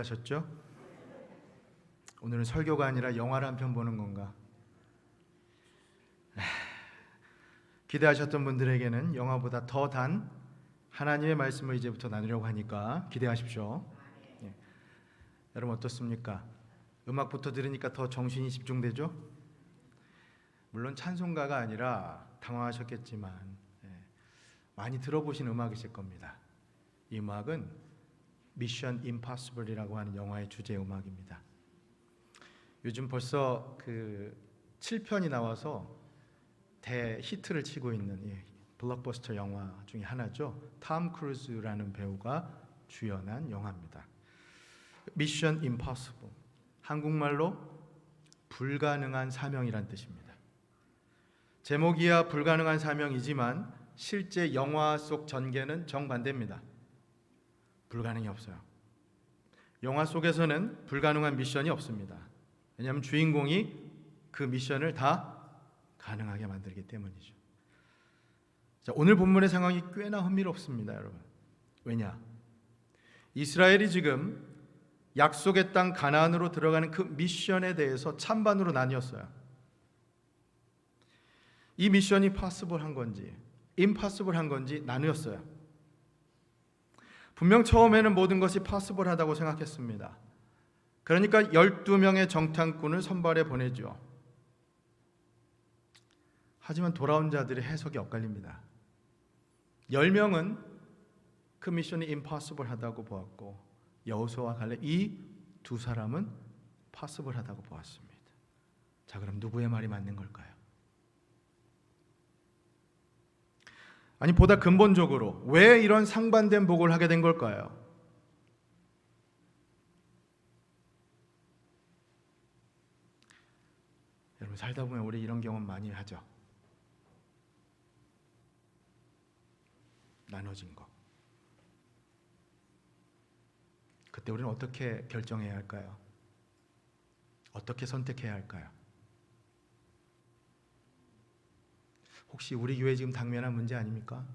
기대하셨죠? 오늘은 설교가 아니라 영화를 한 편 보는 건가? 기대하셨던 분들에게는 영화보다 더 단 하나님의 말씀을 이제부터 나누려고 하니까 기대하십시오. 예. 여러분 어떻습니까? 음악부터 들으니까 더 정신이 집중되죠? 물론 찬송가가 아니라 당황하셨겠지만 많이 들어보신 음악이실 겁니다. 이 음악은 미션 임파서블이라고 하는 영화의 주제 음악입니다. 요즘 벌써 그 7편이 나와서 대히트를 치고 있는 블록버스터 영화 중에 하나죠. 톰 크루즈라는 배우가 주연한 영화입니다. 미션 임파서블, 한국말로 불가능한 사명이란 뜻입니다. 제목이야 불가능한 사명이지만 실제 영화 속 전개는 정반대입니다. 불가능이 없어요. 영화 속에서는 불가능한 미션이 없습니다. 왜냐하면 주인공이 그 미션을 다 가능하게 만들기 때문이죠. 자, 오늘 본문의 상황이 꽤나 흥미롭습니다, 여러분. 왜냐? 이스라엘이 지금 약속의 땅 가나안으로 들어가는 그 미션에 대해서 찬반으로 나뉘었어요. 이 미션이 possible한 건지 impossible한 건지 나누었어요. 분명 처음에는 모든 것이 possible하다고 생각했습니다. 그러니까 12명의 정탐꾼을 선발해 보내죠. 하지만 돌아온 자들의 해석이 엇갈립니다. 10명은 그 미션이 impossible하다고 보았고 여호수아와 갈렙 이 두 사람은 possible하다고 보았습니다. 자, 그럼 누구의 말이 맞는 걸까요? 아니, 보다 근본적으로 왜 이런 상반된 보고를 하게 된 걸까요? 여러분, 살다 보면 우리 이런 경험 많이 하죠. 나눠진 거. 그때 우리는 어떻게 결정해야 할까요? 어떻게 선택해야 할까요? 혹시 우리 교회 지금 당면한 문제 아닙니까?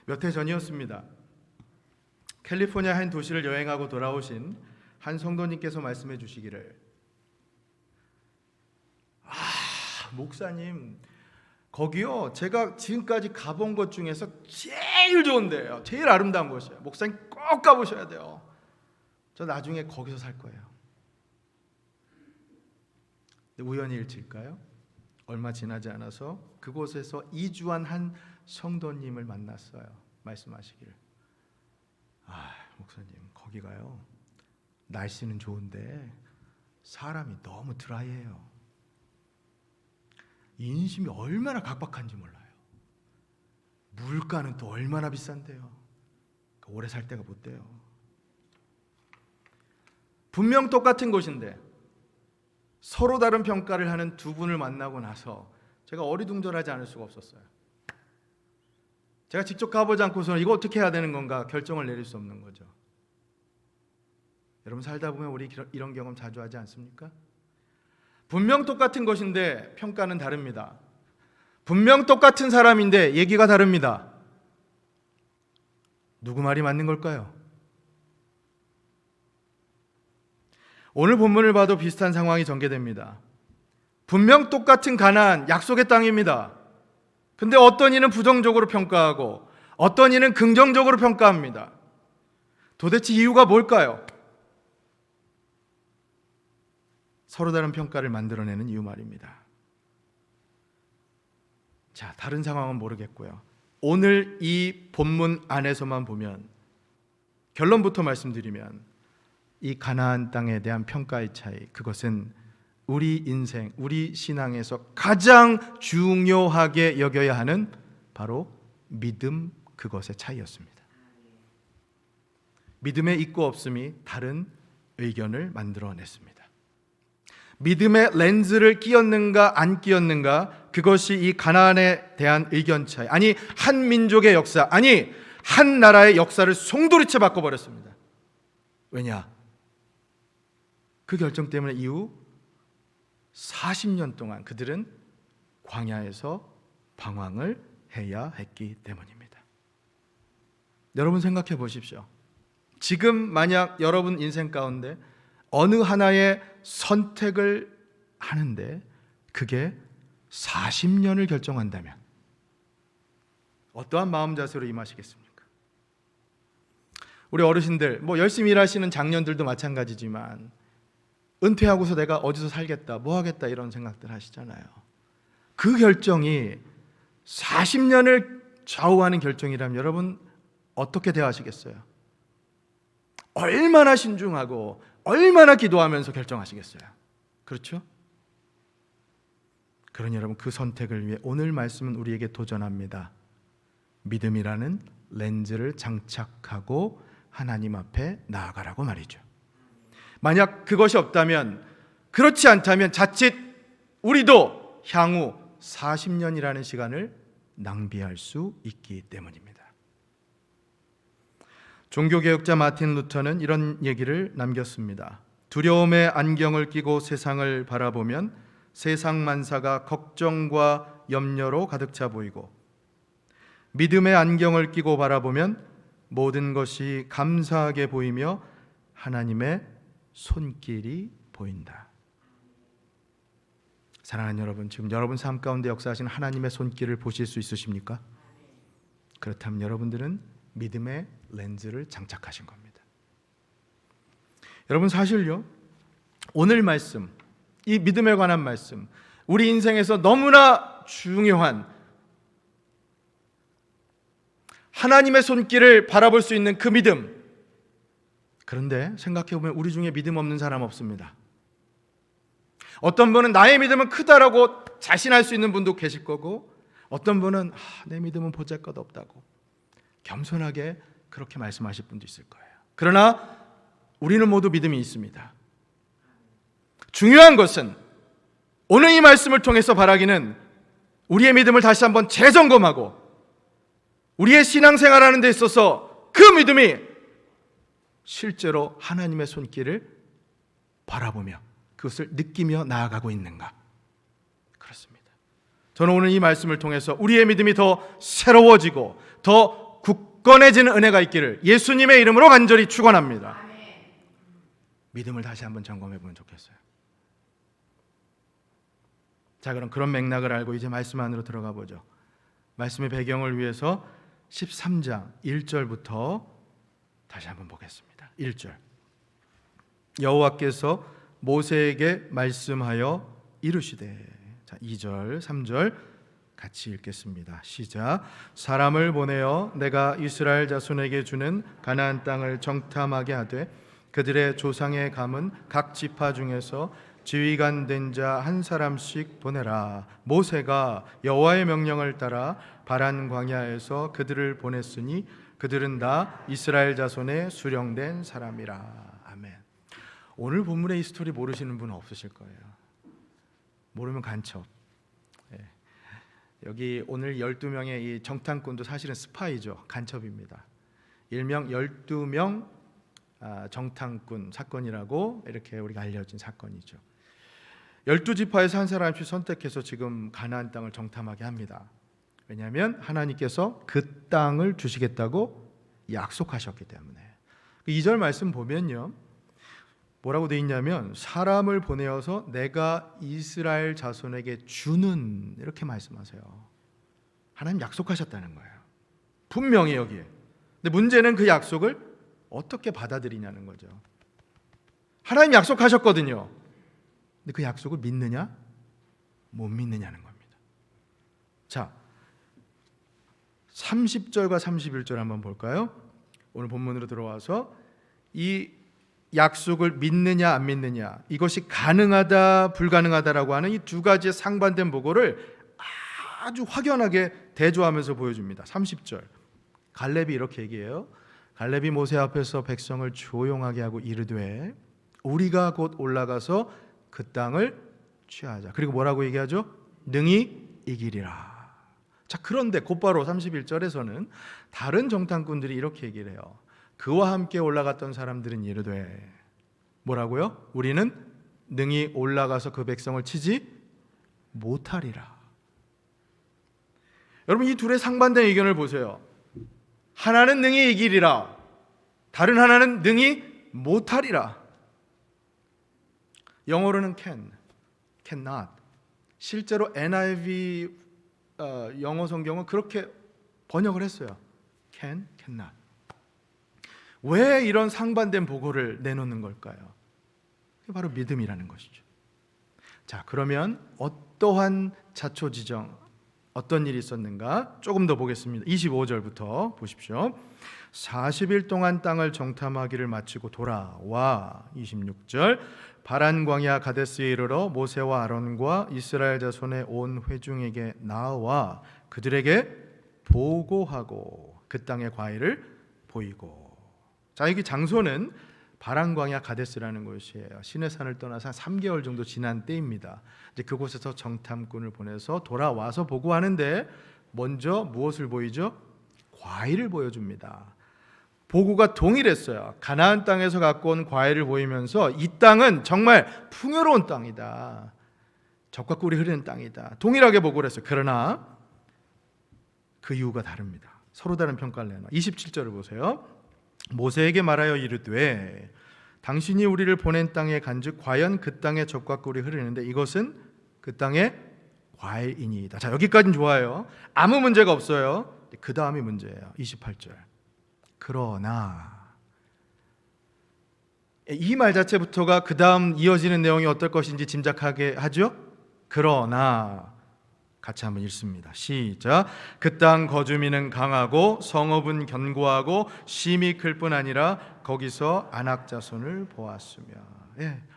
몇 해 전이었습니다. 캘리포니아 한 도시를 여행하고 돌아오신 한 성도님께서 말씀해 주시기를, 목사님, 거기요 제가 지금까지 가본 것 중에서 제일 좋은 데예요. 제일 아름다운 곳이에요. 목사님 꼭 가보셔야 돼요. 저 나중에 거기서 살 거예요. 우연히 일치일까요? 얼마 지나지 않아서 그곳에서 이주한 한 성도님을 만났어요. 말씀하시기를, 목사님, 거기가요 날씨는 좋은데 사람이 너무 드라이해요. 인심이 얼마나 각박한지 몰라요. 물가는 또 얼마나 비싼데요. 오래 살 데가 못 돼요. 분명 똑같은 곳인데 서로 다른 평가를 하는 두 분을 만나고 나서 제가 어리둥절하지 않을 수가 없었어요. 제가 직접 가보지 않고서 이거 어떻게 해야 되는 건가 결정을 내릴 수 없는 거죠. 여러분, 살다 보면 우리 이런 경험 자주 하지 않습니까? 분명 똑같은 것인데 평가는 다릅니다. 분명 똑같은 사람인데 얘기가 다릅니다. 누구 말이 맞는 걸까요? 오늘 본문을 봐도 비슷한 상황이 전개됩니다. 분명 똑같은 가나안, 약속의 땅입니다. 근데 어떤 이는 부정적으로 평가하고 어떤 이는 긍정적으로 평가합니다. 도대체 이유가 뭘까요? 서로 다른 평가를 만들어내는 이유 말입니다. 자, 다른 상황은 모르겠고요. 오늘 이 본문 안에서만 보면, 결론부터 말씀드리면, 이 가나안 땅에 대한 평가의 차이, 그것은 우리 인생, 우리 신앙에서 가장 중요하게 여겨야 하는 바로 믿음, 그것의 차이였습니다. 믿음의 있고 없음이 다른 의견을 만들어냈습니다. 믿음의 렌즈를 끼었는가 안 끼었는가, 그것이 이 가나안에 대한 의견 차이, 아니 한 민족의 역사, 아니 한 나라의 역사를 송두리째 바꿔버렸습니다. 왜냐? 그 결정 때문에 이후 40년 동안 그들은 광야에서 방황을 해야 했기 때문입니다. 여러분 생각해 보십시오. 지금 만약 여러분 인생 가운데 어느 하나의 선택을 하는데 그게 40년을 결정한다면 어떠한 마음 자세로 임하시겠습니까? 우리 어르신들, 열심히 일하시는 장년들도 마찬가지지만 은퇴하고서 내가 어디서 살겠다, 뭐 하겠다 이런 생각들 하시잖아요. 그 결정이 40년을 좌우하는 결정이라면 여러분 어떻게 대하시겠어요? 얼마나 신중하고 얼마나 기도하면서 결정하시겠어요? 그렇죠? 그러니 여러분 그 선택을 위해 오늘 말씀은 우리에게 도전합니다. 믿음이라는 렌즈를 장착하고 하나님 앞에 나아가라고 말이죠. 만약 그것이 없다면, 그렇지 않다면 자칫 우리도 향후 40년이라는 시간을 낭비할 수 있기 때문입니다. 종교개혁자 마틴 루터는 이런 얘기를 남겼습니다. 두려움의 안경을 끼고 세상을 바라보면 세상 만사가 걱정과 염려로 가득 차 보이고, 믿음의 안경을 끼고 바라보면 모든 것이 감사하게 보이며 하나님의 손길이 보인다. 사랑하는 여러분, 지금 여러분 삶 가운데 역사하신 하나님의 손길을 보실 수 있으십니까? 그렇다면 여러분들은 믿음의 렌즈를 장착하신 겁니다. 여러분 사실요, 오늘 말씀, 이 믿음에 관한 말씀, 우리 인생에서 너무나 중요한 하나님의 손길을 바라볼 수 있는 그 믿음. 그런데 생각해보면 우리 중에 믿음 없는 사람 없습니다. 어떤 분은 나의 믿음은 크다라고 자신할 수 있는 분도 계실 거고, 어떤 분은 내 믿음은 보잘것없다고 겸손하게 그렇게 말씀하실 분도 있을 거예요. 그러나 우리는 모두 믿음이 있습니다. 중요한 것은 오늘 이 말씀을 통해서 바라기는 우리의 믿음을 다시 한번 재점검하고 우리의 신앙생활하는 데 있어서 그 믿음이 실제로 하나님의 손길을 바라보며 그것을 느끼며 나아가고 있는가. 그렇습니다. 저는 오늘 이 말씀을 통해서 우리의 믿음이 더 새로워지고 더 굳건해지는 은혜가 있기를 예수님의 이름으로 간절히 축원합니다. 믿음을 다시 한번 점검해 보면 좋겠어요. 자, 그럼 그런 맥락을 알고 이제 말씀 안으로 들어가 보죠. 말씀의 배경을 위해서 13장 1절부터 다시 한번 보겠습니다. 1절. 여호와께서 모세에게 말씀하여 이르시되. 자, 2절, 3절 같이 읽겠습니다. 시작. 사람을 보내어 내가 이스라엘 자손에게 주는 가나안 땅을 정탐하게 하되 그들의 조상의 감은 각 지파 중에서 지휘관 된 자 한 사람씩 보내라. 모세가 여호와의 명령을 따라 바란 광야에서 그들을 보냈으니 그들은 다 이스라엘 자손의 수령된 사람이라. 아멘. 오늘 본문의 이 스토리 모르시는 분은 없으실 거예요. 모르면 간첩. 여기 오늘 12명의 이 정탐꾼도 사실은 스파이죠. 간첩입니다. 일명 12명 정탐꾼 사건이라고 이렇게 우리가 알려진 사건이죠. 12지파에서 한 사람씩 선택해서 지금 가나안 땅을 정탐하게 합니다. 왜냐하면 하나님께서 그 땅을 주시겠다고 약속하셨기 때문에. 2절 말씀 보면요, 뭐라고 되어 있냐면 사람을 보내어서 내가 이스라엘 자손에게 주는, 이렇게 말씀하세요. 하나님 약속하셨다는 거예요. 분명히 여기에. 근데 문제는 그 약속을 어떻게 받아들이냐는 거죠. 하나님 약속하셨거든요. 근데 그 약속을 믿느냐 못 믿느냐는 겁니다. 자, 30절과 31절 한번 볼까요? 오늘 본문으로 들어와서 이 약속을 믿느냐 안 믿느냐, 이것이 가능하다 불가능하다라고 하는 이 두 가지의 상반된 보고를 아주 확연하게 대조하면서 보여줍니다. 30절 갈렙이 이렇게 얘기해요. 갈렙이 모세 앞에서 백성을 조용하게 하고 이르되 우리가 곧 올라가서 그 땅을 취하자. 그리고 뭐라고 얘기하죠? 능히 이기리라. 자, 그런데 곧바로 31절에서는 다른 정탐꾼들이 이렇게 얘기를 해요. 그와 함께 올라갔던 사람들은 이르되 뭐라고요? 우리는 능히 올라가서 그 백성을 치지 못하리라. 여러분, 이 둘의 상반된 의견을 보세요. 하나는 능히 이기리라, 다른 하나는 능히 못하리라. 영어로는 cannot. 실제로 NIV 영어 성경은 그렇게 번역을 했어요. cannot. 왜 이런 상반된 보고를 내놓는 걸까요? 그게 바로 믿음이라는 것이죠. 자, 그러면 어떠한 자초지정, 어떤 일이 있었는가 조금 더 보겠습니다. 25절부터 보십시오. 40일 동안 땅을 정탐하기를 마치고 돌아와 26절 바란 광야 가데스에 이르러 모세와 아론과 이스라엘 자손의 온 회중에게 나와 그들에게 보고하고 그 땅의 과일을 보이고. 자, 여기 장소는 바란 광야 가데스라는 곳이에요. 시내산을 떠나서 한 3개월 정도 지난 때입니다. 이제 그곳에서 정탐꾼을 보내서 돌아와서 보고하는데 먼저 무엇을 보이죠? 과일을 보여줍니다. 보고가 동일했어요. 가나안 땅에서 갖고 온 과일을 보이면서 이 땅은 정말 풍요로운 땅이다, 젖과 꿀이 흐르는 땅이다, 동일하게 보고를 했어요. 그러나 그 이유가 다릅니다. 서로 다른 평가를 내놔. 27절을 보세요. 모세에게 말하여 이르되 당신이 우리를 보낸 땅에 간즉 과연 그 땅에 젖과 꿀이 흐르는데 이것은 그 땅의 과일이니이다. 자, 여기까지는 좋아요. 아무 문제가 없어요. 그 다음이 문제예요. 28절. 그러나 이 말 자체부터가 그 다음 이어지는 내용이 어떨 것인지 짐작하게 하죠. 그러나 같이 한번 읽습니다. 시작. 그 땅 거주민은 강하고 성읍은 견고하고 심이 클 뿐 아니라 거기서 아낙 자손을 보았으며.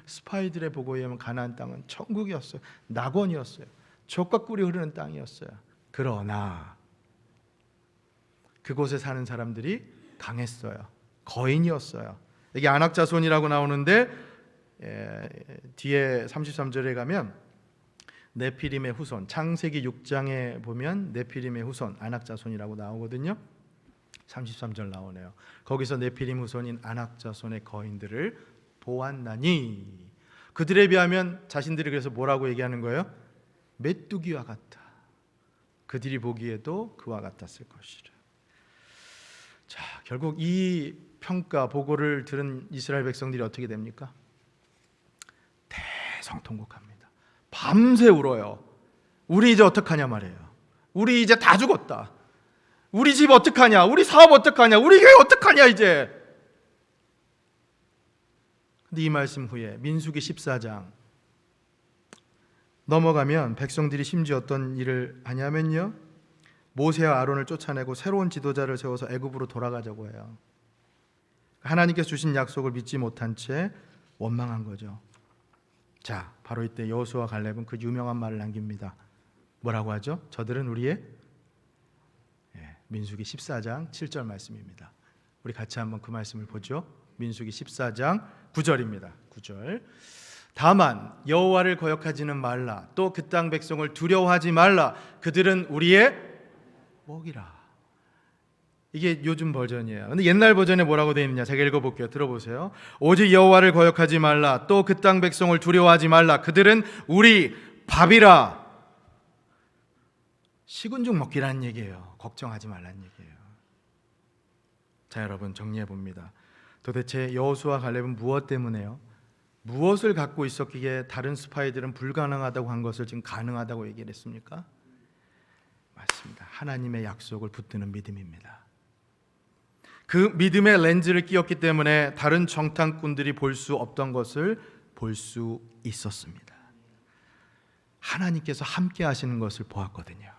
스파이들의 보고에 의하면 가나안 땅은 천국이었어요. 낙원이었어요. 젖과 꿀이 흐르는 땅이었어요. 그러나 그곳에 사는 사람들이 강했어요. 거인이었어요. 여기 아낙 자손이라고 나오는데 뒤에 33절에 가면 네피림의 후손, 창세기 6장에 보면 네피림의 후손 아낙 자손이라고 나오거든요. 33절 나오네요. 거기서 네피림 후손인 아낙 자손의 거인들을 보았나니 그들에 비하면 자신들이 그래서 뭐라고 얘기하는 거예요? 메뚜기와 같다. 그들이 보기에도 그와 같았을 것이라. 자, 결국 이 평가 보고를 들은 이스라엘 백성들이 어떻게 됩니까? 대성통곡합니다. 밤새 울어요. 우리 이제 어떡하냐 말이에요. 우리 이제 다 죽었다. 우리 집 어떡하냐? 우리 사업 어떡하냐? 우리 교회 어떡하냐 이제. 근데 이 말씀 후에 민수기 14장 넘어가면 백성들이 심지어 어떤 일을 하냐면요, 모세와 아론을 쫓아내고 새로운 지도자를 세워서 애굽으로 돌아가자고 해요. 하나님께서 주신 약속을 믿지 못한 채 원망한 거죠. 자, 바로 이때 여호수아와 갈렙은 그 유명한 말을 남깁니다. 뭐라고 하죠? 저들은 우리의 민수기 14장 7절 말씀입니다. 우리 같이 한번 그 말씀을 보죠. 민수기 14장 9절입니다. 9절. 다만 여호와를 거역하지는 말라. 또 그 땅 백성을 두려워하지 말라. 그들은 우리의 목이라. 이게 요즘 버전이에요. 근데 옛날 버전에 뭐라고 되어 있느냐? 제가 읽어볼게요. 들어보세요. 오직 여호와를 거역하지 말라. 또 그 땅 백성을 두려워하지 말라. 그들은 우리 밥이라. 식은 죽 먹기라는 얘기예요. 걱정하지 말라는 얘기예요. 자, 여러분 정리해 봅니다. 도대체 여호수아 갈렙은 무엇 때문에요? 무엇을 갖고 있었기에 다른 스파이들은 불가능하다고 한 것을 지금 가능하다고 얘기를 했습니까? 맞습니다. 하나님의 약속을 붙드는 믿음입니다. 그 믿음의 렌즈를 끼웠기 때문에 다른 정탐꾼들이 볼 수 없던 것을 볼 수 있었습니다. 하나님께서 함께 하시는 것을 보았거든요.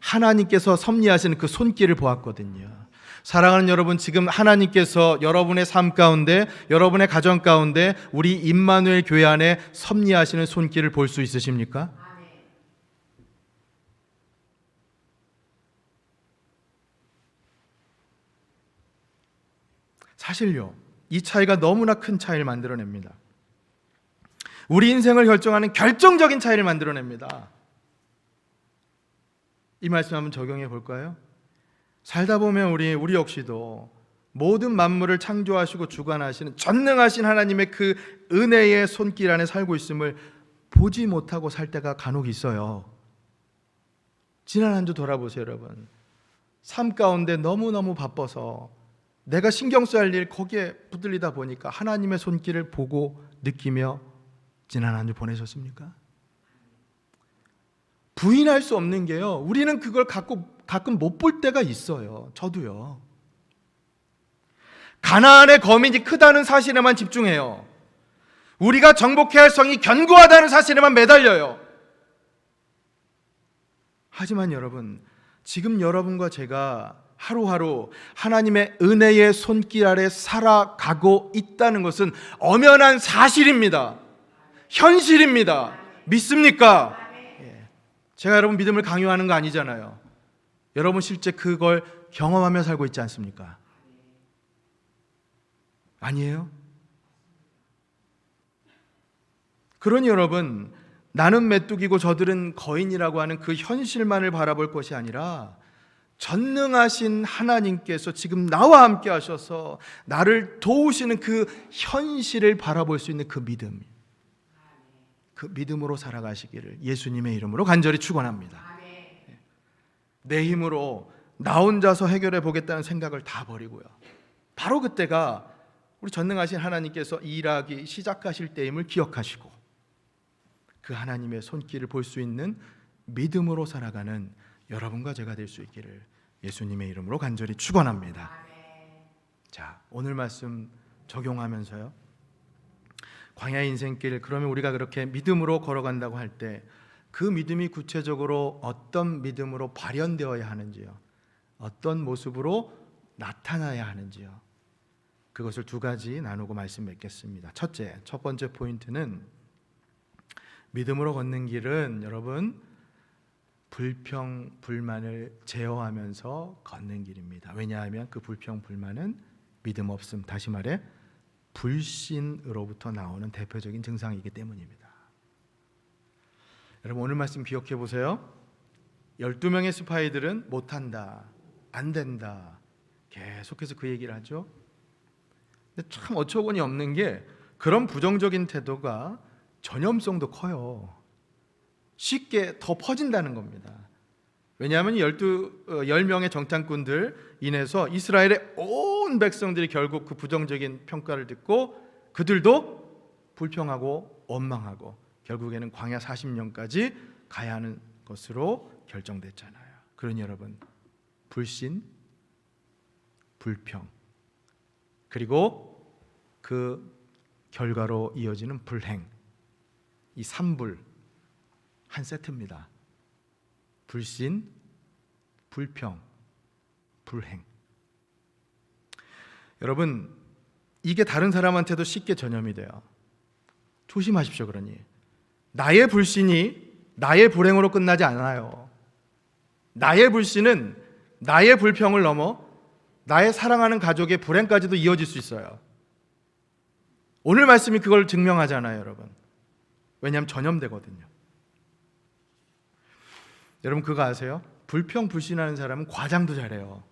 하나님께서 섭리하시는 그 손길을 보았거든요. 사랑하는 여러분, 지금 하나님께서 여러분의 삶 가운데, 여러분의 가정 가운데 우리 임마누엘 교회 안에 섭리하시는 손길을 볼 수 있으십니까? 사실요, 이 차이가 너무나 큰 차이를 만들어냅니다. 우리 인생을 결정하는 결정적인 차이를 만들어냅니다. 이 말씀 한번 적용해 볼까요? 살다 보면 우리 역시도 모든 만물을 창조하시고 주관하시는 전능하신 하나님의 그 은혜의 손길 안에 살고 있음을 보지 못하고 살 때가 간혹 있어요. 지난 한 주 돌아보세요, 여러분. 삶 가운데 너무너무 바빠서 내가 신경 써야 할 일 거기에 붙들리다 보니까 하나님의 손길을 보고 느끼며 지난 한 주 보내셨습니까? 부인할 수 없는 게요, 우리는 그걸 가끔 못 볼 때가 있어요. 저도요. 가나안의 거민이 크다는 사실에만 집중해요. 우리가 정복해야 할 성이 견고하다는 사실에만 매달려요. 하지만 여러분, 지금 여러분과 제가 하루하루 하나님의 은혜의 손길 아래 살아가고 있다는 것은 엄연한 사실입니다. 현실입니다. 믿습니까? 제가 여러분 믿음을 강요하는 거 아니잖아요. 여러분 실제 그걸 경험하며 살고 있지 않습니까? 아니에요? 그러니 여러분, 나는 메뚜기고 저들은 거인이라고 하는 그 현실만을 바라볼 것이 아니라 전능하신 하나님께서 지금 나와 함께 하셔서 나를 도우시는 그 현실을 바라볼 수 있는 그 믿음, 그 믿음으로 살아가시기를 예수님의 이름으로 간절히 축원합니다. 내 힘으로 나 혼자서 해결해 보겠다는 생각을 다 버리고요, 바로 그때가 우리 전능하신 하나님께서 일하기 시작하실 때임을 기억하시고 그 하나님의 손길을 볼 수 있는 믿음으로 살아가는 여러분과 제가 될 수 있기를 예수님의 이름으로 간절히 축원합니다. 자, 오늘 말씀 적용하면서요, 광야의 인생길, 그러면 우리가 그렇게 믿음으로 걸어간다고 할 때 그 믿음이 구체적으로 어떤 믿음으로 발현되어야 하는지요, 어떤 모습으로 나타나야 하는지요, 그것을 두 가지 나누고 말씀 맺겠습니다. 첫 번째 포인트는 믿음으로 걷는 길은 여러분 불평, 불만을 제어하면서 걷는 길입니다. 왜냐하면 그 불평, 불만은 믿음 없음, 다시 말해 불신으로부터 나오는 대표적인 증상이기 때문입니다. 여러분 오늘 말씀 기억해 보세요. 12명의 스파이들은 못한다, 안 된다, 계속해서 그 얘기를 하죠. 근데 참 어처구니 없는 게 그런 부정적인 태도가 전염성도 커요. 쉽게 더 퍼진다는 겁니다. 왜냐하면 10명의 정탐꾼들 인해서 이스라엘의 온 백성들이 결국 그 부정적인 평가를 듣고 그들도 불평하고 원망하고 결국에는 광야 40년까지 가야 하는 것으로 결정됐잖아요. 그러니 여러분, 불신, 불평, 그리고 그 결과로 이어지는 불행, 이 3불 한 세트입니다. 불신, 불평, 불행. 여러분, 이게 다른 사람한테도 쉽게 전염이 돼요. 조심하십시오. 그러니 나의 불신이 나의 불행으로 끝나지 않아요. 나의 불신은 나의 불평을 넘어 나의 사랑하는 가족의 불행까지도 이어질 수 있어요. 오늘 말씀이 그걸 증명하잖아요, 여러분. 왜냐하면 전염되거든요. 여러분 그거 아세요? 불평 불신하는 사람은 과장도 잘해요.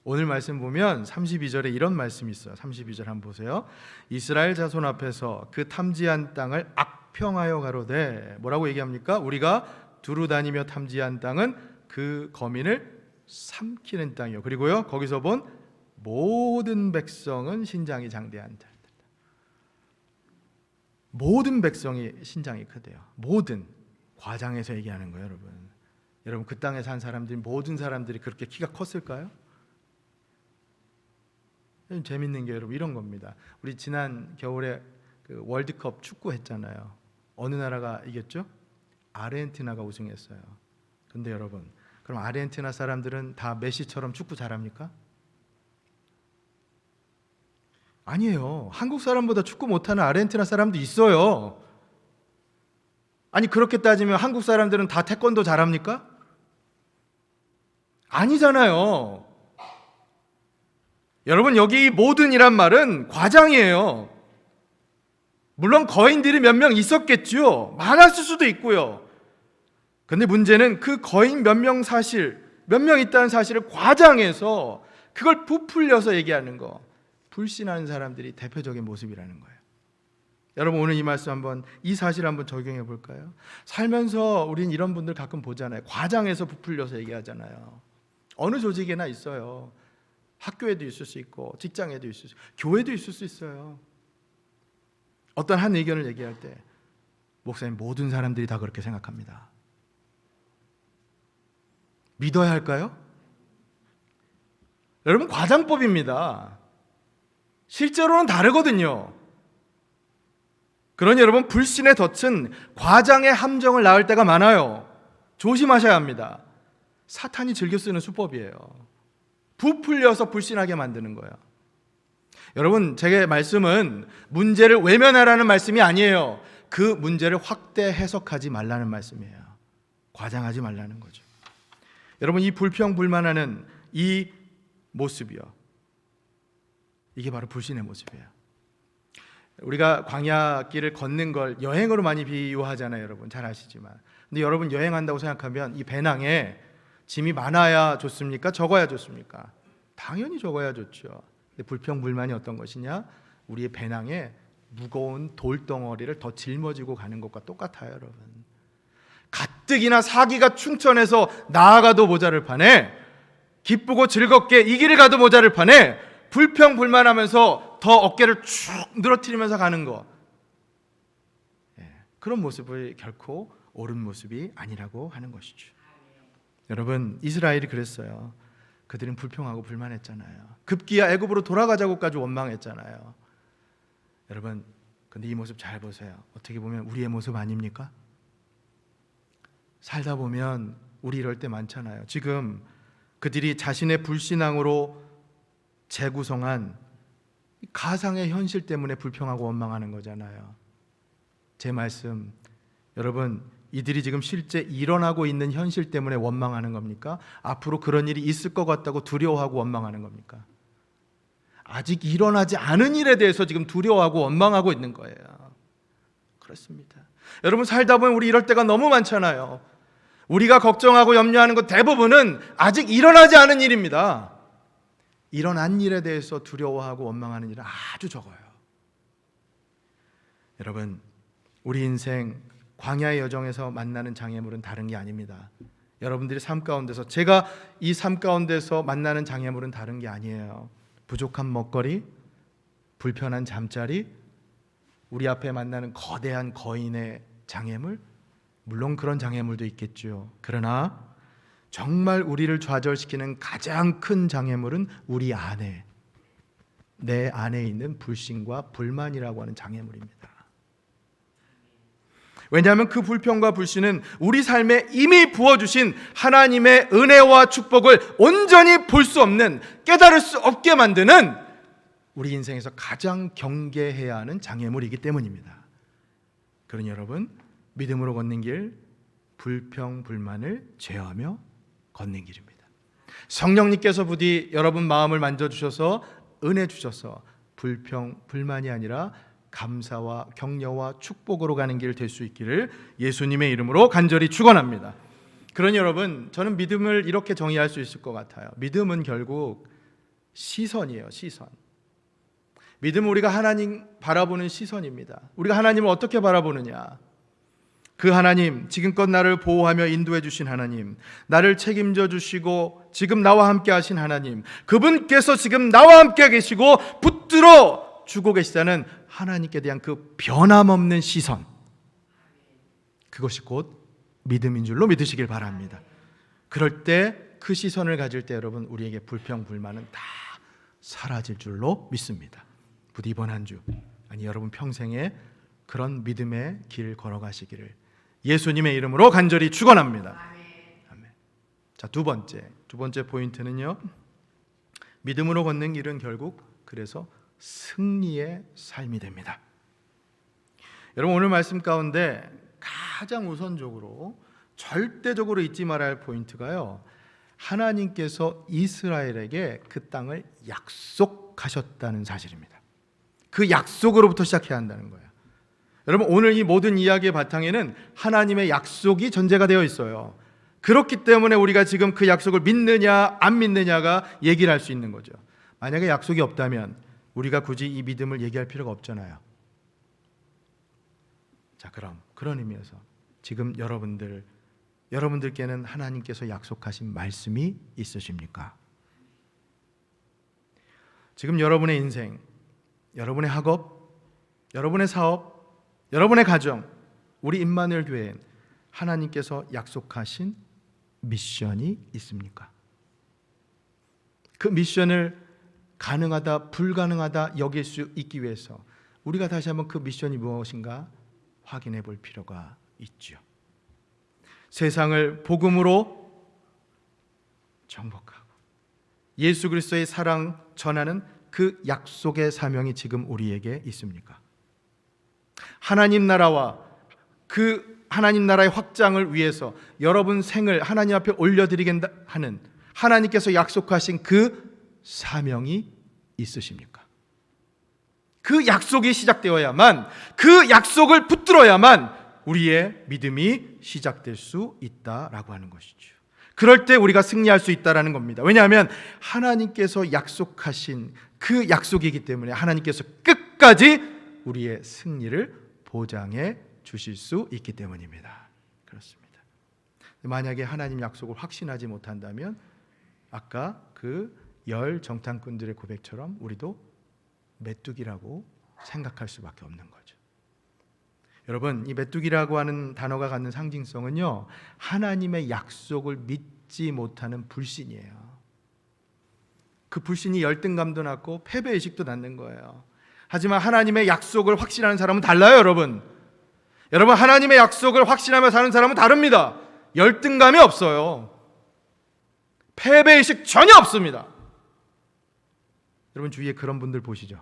오늘 말씀 보면 32절에 이런 말씀이 있어요. 32절 한번 보세요. 이스라엘 자손 앞에서 그 탐지한 땅을 악평하여 가로되, 뭐라고 얘기합니까? 우리가 두루 다니며 탐지한 땅은 그 거민을 삼키는 땅이요, 그리고요 거기서 본 모든 백성은 신장이 장대한다. 모든 백성이 신장이 크대요. 모든, 과장해서 얘기하는 거예요. 여러분 그 땅에 산 사람들이, 모든 사람들이 그렇게 키가 컸을까요? 재밌는 게 여러분 이런 겁니다. 우리 지난 겨울에 그 월드컵 축구 했잖아요. 어느 나라가 이겼죠? 아르헨티나가 우승했어요. 근데 여러분, 그럼 아르헨티나 사람들은 다 메시처럼 축구 잘합니까? 아니에요. 한국 사람보다 축구 못하는 아르헨티나 사람도 있어요. 아니 그렇게 따지면 한국 사람들은 다 태권도 잘합니까? 아니잖아요. 여러분 여기 모든이란 말은 과장이에요. 물론 거인들이 몇 명 있었겠죠. 많았을 수도 있고요. 근데 문제는 그 거인 몇 명 있다는 사실을 과장해서 그걸 부풀려서 얘기하는 거, 불신하는 사람들이 대표적인 모습이라는 거예요. 여러분 오늘 이 말씀 한번, 이 사실 한번 적용해 볼까요? 살면서 우린 이런 분들 가끔 보잖아요. 과장해서 부풀려서 얘기하잖아요. 어느 조직에나 있어요. 학교에도 있을 수 있고 직장에도 있을 수 있고 교회도 있을 수 있어요. 어떤 한 의견을 얘기할 때 목사님, 모든 사람들이 다 그렇게 생각합니다. 믿어야 할까요? 여러분, 과장법입니다. 실제로는 다르거든요. 그러니 여러분, 불신의 덫은 과장의 함정을 낳을 때가 많아요. 조심하셔야 합니다. 사탄이 즐겨 쓰는 수법이에요. 부풀려서 불신하게 만드는 거예요. 여러분, 제 말씀은 문제를 외면하라는 말씀이 아니에요. 그 문제를 확대 해석하지 말라는 말씀이에요. 과장하지 말라는 거죠. 여러분, 이 불평불만하는 이 모습이요, 이게 바로 불신의 모습이에요. 우리가 광야길을 걷는 걸 여행으로 많이 비유하잖아요. 여러분 잘 아시지만, 근데 여러분 여행한다고 생각하면 이 배낭에 짐이 많아야 좋습니까? 적어야 좋습니까? 당연히 적어야 좋죠. 근데 불평불만이 어떤 것이냐? 우리의 배낭에 무거운 돌덩어리를 더 짊어지고 가는 것과 똑같아요. 여러분, 가뜩이나 사기가 충천해서 나아가도 모자를 판에, 기쁘고 즐겁게 이 길을 가도 모자를 판에 불평불만하면서 더 어깨를 쭉 늘어뜨리면서 가는 것, 그런 모습을 결코 옳은 모습이 아니라고 하는 것이죠. 여러분, 이스라엘이 그랬어요. 그들은 불평하고 불만했잖아요. 급기야 애굽으로 돌아가자고까지 원망했잖아요. 여러분, 근데 이 모습 잘 보세요. 어떻게 보면 우리의 모습 아닙니까? 살다 보면 우리 이럴 때 많잖아요. 지금 그들이 자신의 불신앙으로 재구성한 가상의 현실 때문에 불평하고 원망하는 거잖아요. 제 말씀, 여러분, 이들이 지금 실제 일어나고 있는 현실 때문에 원망하는 겁니까? 앞으로 그런 일이 있을 것 같다고 두려워하고 원망하는 겁니까? 아직 일어나지 않은 일에 대해서 지금 두려워하고 원망하고 있는 거예요. 그렇습니다. 여러분, 살다 보면 우리 이럴 때가 너무 많잖아요. 우리가 걱정하고 염려하는 것 대부분은 아직 일어나지 않은 일입니다. 일어난 일에 대해서 두려워하고 원망하는 일은 아주 적어요. 여러분, 우리 인생 광야의 여정에서 만나는 장애물은 다른 게 아닙니다. 여러분들이 삶 가운데서, 제가 이 삶 가운데서 만나는 장애물은 다른 게 아니에요. 부족한 먹거리, 불편한 잠자리, 우리 앞에 만나는 거대한 거인의 장애물, 물론 그런 장애물도 있겠죠. 그러나 정말 우리를 좌절시키는 가장 큰 장애물은 우리 안에, 내 안에 있는 불신과 불만이라고 하는 장애물입니다. 왜냐하면 그 불평과 불신은 우리 삶에 이미 부어주신 하나님의 은혜와 축복을 온전히 볼 수 없는, 깨달을 수 없게 만드는 우리 인생에서 가장 경계해야 하는 장애물이기 때문입니다. 그러니 여러분, 믿음으로 걷는 길, 불평, 불만을 제어하며 걷는 길입니다. 성령님께서 부디 여러분 마음을 만져주셔서 은혜 주셔서 불평, 불만이 아니라 감사와 격려와 축복으로 가는 길 될 수 있기를 예수님의 이름으로 간절히 축원합니다. 그러니 여러분, 저는 믿음을 이렇게 정의할 수 있을 것 같아요. 믿음은 결국 시선이에요. 시선. 믿음은 우리가 하나님 바라보는 시선입니다. 우리가 하나님을 어떻게 바라보느냐? 그 하나님, 지금껏 나를 보호하며 인도해 주신 하나님, 나를 책임져 주시고 지금 나와 함께 하신 하나님, 그분께서 지금 나와 함께 계시고 붙들어 주고 계시다는 하나님께 대한 그 변함없는 시선, 그것이 곧 믿음인 줄로 믿으시길 바랍니다. 그럴 때, 그 시선을 가질 때 여러분, 우리에게 불평, 불만은 다 사라질 줄로 믿습니다. 부디 이번 한 주, 아니 여러분 평생에 그런 믿음의 길 걸어가시기를 예수님의 이름으로 간절히 축원합니다. 아멘. 자, 두 번째 포인트는요, 믿음으로 걷는 길은 결국 그래서 승리의 삶이 됩니다. 여러분, 오늘 말씀 가운데 가장 우선적으로 절대적으로 잊지 말아야 할 포인트가요, 하나님께서 이스라엘에게 그 땅을 약속하셨다는 사실입니다. 그 약속으로부터 시작해야 한다는 거예요. 여러분, 오늘 이 모든 이야기의 바탕에는 하나님의 약속이 전제가 되어 있어요. 그렇기 때문에 우리가 지금 그 약속을 믿느냐 안 믿느냐가 얘기를 할 수 있는 거죠. 만약에 약속이 없다면 우리가 굳이 이 믿음을 얘기할 필요가 없잖아요. 자, 그럼 그런 의미에서 지금 여러분들 여러분들께는 하나님께서 약속하신 말씀이 있으십니까? 지금 여러분의 인생, 여러분의 학업, 여러분의 사업, 여러분의 가정, 우리 임마누엘 교회엔 하나님께서 약속하신 미션이 있습니까? 그 미션을 가능하다, 불가능하다 여길 수 있기 위해서 우리가 다시 한번 그 미션이 무엇인가 확인해 볼 필요가 있죠. 세상을 복음으로 정복하고 예수 그리스도의 사랑 전하는 그 약속의 사명이 지금 우리에게 있습니까? 하나님 나라와 그 하나님 나라의 확장을 위해서 여러분 생을 하나님 앞에 올려드리겠다 하는 하나님께서 약속하신 그 사명이 있으십니까? 그 약속이 시작되어야만, 그 약속을 붙들어야만 우리의 믿음이 시작될 수 있다라고 하는 것이죠. 그럴 때 우리가 승리할 수 있다라는 겁니다. 왜냐하면 하나님께서 약속하신 그 약속이기 때문에 하나님께서 끝까지 우리의 승리를 보장해 주실 수 있기 때문입니다. 그렇습니다. 만약에 하나님 약속을 확신하지 못한다면 아까 그 열 정탐꾼들의 고백처럼 우리도 메뚜기라고 생각할 수밖에 없는 거죠. 여러분, 이 메뚜기라고 하는 단어가 갖는 상징성은요, 하나님의 약속을 믿지 못하는 불신이에요. 그 불신이 열등감도 낳고 패배의식도 낳는 거예요. 하지만 하나님의 약속을 확신하는 사람은 달라요, 여러분. 여러분, 하나님의 약속을 확신하며 사는 사람은 다릅니다. 열등감이 없어요. 패배의식 전혀 없습니다. 여러분 주위에 그런 분들 보시죠?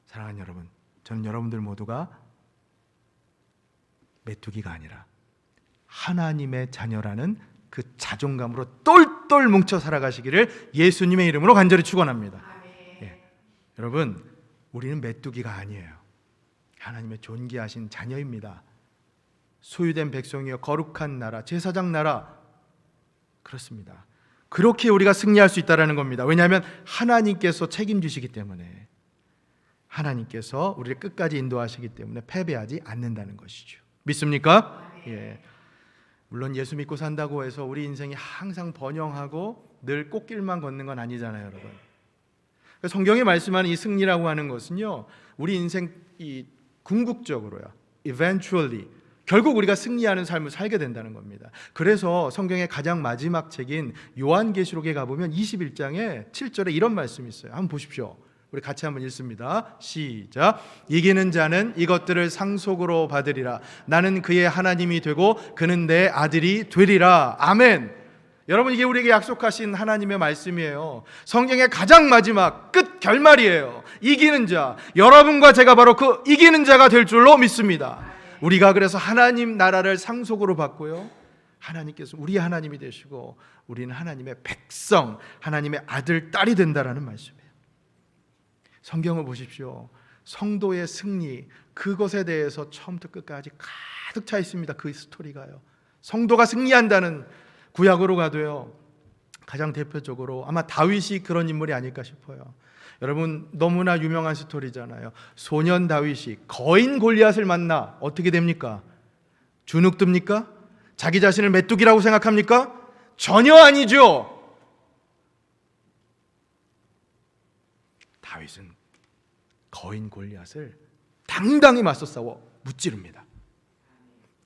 사랑하는 여러분, 저는 여러분들 모두가 메뚜기가 아니라 하나님의 자녀라는 그 자존감으로 똘똘 뭉쳐 살아가시기를 예수님의 이름으로 간절히 축원합니다. 예. 여러분, 우리는 메뚜기가 아니에요. 하나님의 존귀하신 자녀입니다. 소유된 백성이여 거룩한 나라, 제사장 나라. 그렇습니다. 그렇게 우리가 승리할 수 있다는 겁니다. 왜냐하면 하나님께서 책임지시기 때문에, 하나님께서 우리를 끝까지 인도하시기 때문에 패배하지 않는다는 것이죠. 믿습니까? 예. 물론 예수 믿고 산다고 해서 우리 인생이 항상 번영하고 늘 꽃길만 걷는 건 아니잖아요, 여러분. 성경에 말씀하는 이 승리라고 하는 것은요, 우리 인생 이 궁극적으로요, eventually, 결국 우리가 승리하는 삶을 살게 된다는 겁니다. 그래서 성경의 가장 마지막 책인 요한계시록에 가보면 21장에 7절에 이런 말씀이 있어요. 한번 보십시오. 우리 같이 한번 읽습니다. 시작. 이기는 자는 이것들을 상속으로 받으리라. 나는 그의 하나님이 되고 그는 내 아들이 되리라. 아멘. 여러분, 이게 우리에게 약속하신 하나님의 말씀이에요. 성경의 가장 마지막 끝 결말이에요. 이기는 자, 여러분과 제가 바로 그 이기는 자가 될 줄로 믿습니다. 우리가 그래서 하나님 나라를 상속으로 받고요, 하나님께서 우리 하나님이 되시고 우리는 하나님의 백성, 하나님의 아들, 딸이 된다라는 말씀이에요. 성경을 보십시오. 성도의 승리, 그것에 대해서 처음부터 끝까지 가득 차 있습니다. 그 스토리가요. 성도가 승리한다는, 구약으로 가도요, 가장 대표적으로 아마 다윗이 그런 인물이 아닐까 싶어요. 여러분, 너무나 유명한 스토리잖아요. 소년 다윗이 거인 골리앗을 만나 어떻게 됩니까? 주눅듭니까? 자기 자신을 메뚜기라고 생각합니까? 전혀 아니죠. 다윗은 거인 골리앗을 당당히 맞서 싸워 무찌릅니다.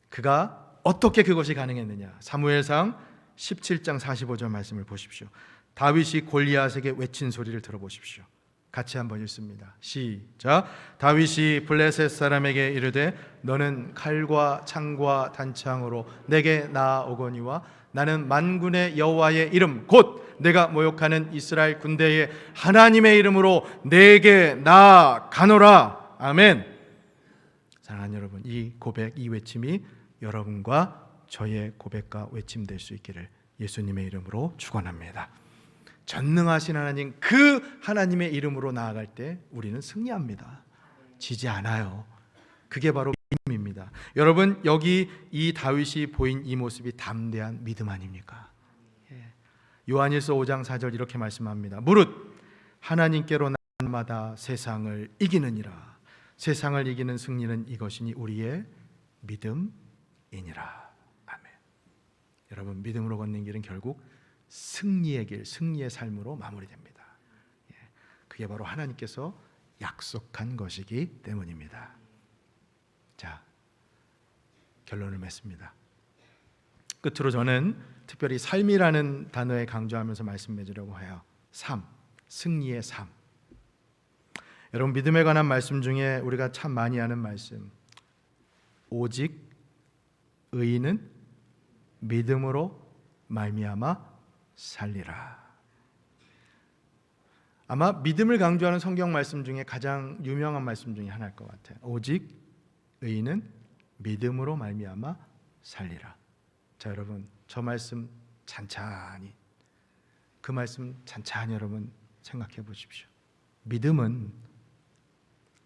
그가 어떻게 그것이 가능했느냐? 사무엘상 17장 45절 말씀을 보십시오. 다윗이 골리앗에게 외친 소리를 들어보십시오. 같이 한번 읽습니다. 시작. 다윗이 블레셋 사람에게 이르되 너는 칼과 창과 단창으로 내게 나아오거니와 나는 만군의 여호와의 이름 곧 내가 모욕하는 이스라엘 군대의 하나님의 이름으로 내게 나아가노라. 아멘. 사랑하는 여러분, 이 고백, 이 외침이 여러분과 저의 고백과 외침 될 수 있기를 예수님의 이름으로 축원합니다. 전능하신 하나님, 그 하나님의 이름으로 나아갈 때 우리는 승리합니다. 지지 않아요. 그게 바로 믿음입니다. 여러분, 여기 이 다윗이 보인 이 모습이 담대한 믿음 아닙니까? 요한일서 5장 4절 이렇게 말씀합니다. 무릇 하나님께로 날마다 세상을 이기느니라. 세상을 이기는 승리는 이것이니 우리의 믿음이니라. 여러분, 믿음으로 걷는 길은 결국 승리의 길, 승리의 삶으로 마무리됩니다. 그게 바로 하나님께서 약속한 것이기 때문입니다. 자, 결론을 맺습니다. 끝으로 저는 특별히 삶이라는 단어에 강조하면서 말씀해 주려고 해요. 삶, 승리의 삶. 여러분, 믿음에 관한 말씀 중에 우리가 참 많이 하는 말씀, 오직 의인은 믿음으로 말미암아 살리라. 아마 믿음을 강조하는 성경 말씀 중에 가장 유명한 말씀 중에 하나일 것 같아요. 오직 의인은 믿음으로 말미암아 살리라. 자, 여러분, 저 말씀 찬찬히, 그 말씀 찬찬히 여러분 생각해 보십시오. 믿음은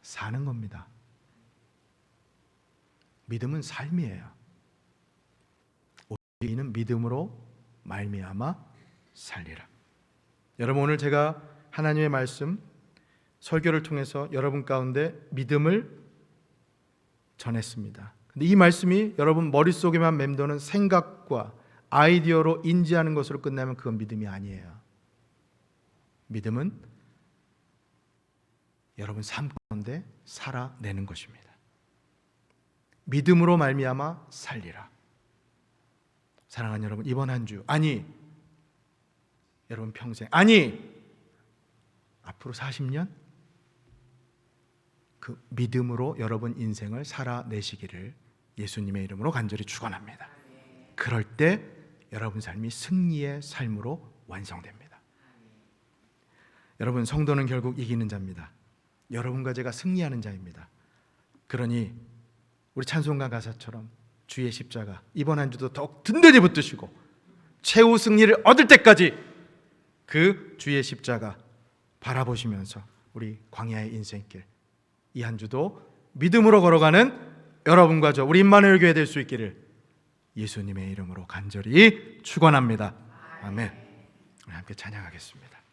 사는 겁니다. 믿음은 삶이에요. 의인은 믿음으로 말미암아 살리라. 여러분, 오늘 제가 하나님의 말씀 설교를 통해서 여러분 가운데 믿음을 전했습니다. 근데 이 말씀이 여러분 머릿속에만 맴도는 생각과 아이디어로 인지하는 것으로 끝나면 그건 믿음이 아니에요. 믿음은 여러분 삶 가운데 살아내는 것입니다. 믿음으로 말미암아 살리라. 사랑하는 여러분, 이번 한 주, 아니 여러분 평생, 아니 앞으로 40년 그 믿음으로 여러분 인생을 살아내시기를 예수님의 이름으로 간절히 축원합니다. 그럴 때 여러분 삶이 승리의 삶으로 완성됩니다. 여러분, 성도는 결국 이기는 자입니다. 여러분과 제가 승리하는 자입니다. 그러니 우리 찬송가 가사처럼 주의 십자가 이번 한 주도 더욱 든든히 붙드시고 최후 승리를 얻을 때까지 그 주의 십자가 바라보시면서 우리 광야의 인생길 이 한 주도 믿음으로 걸어가는 여러분과 저 우리 임마누엘 교회 될 수 있기를 예수님의 이름으로 간절히 축원합니다. 아멘. 우리 함께 찬양하겠습니다.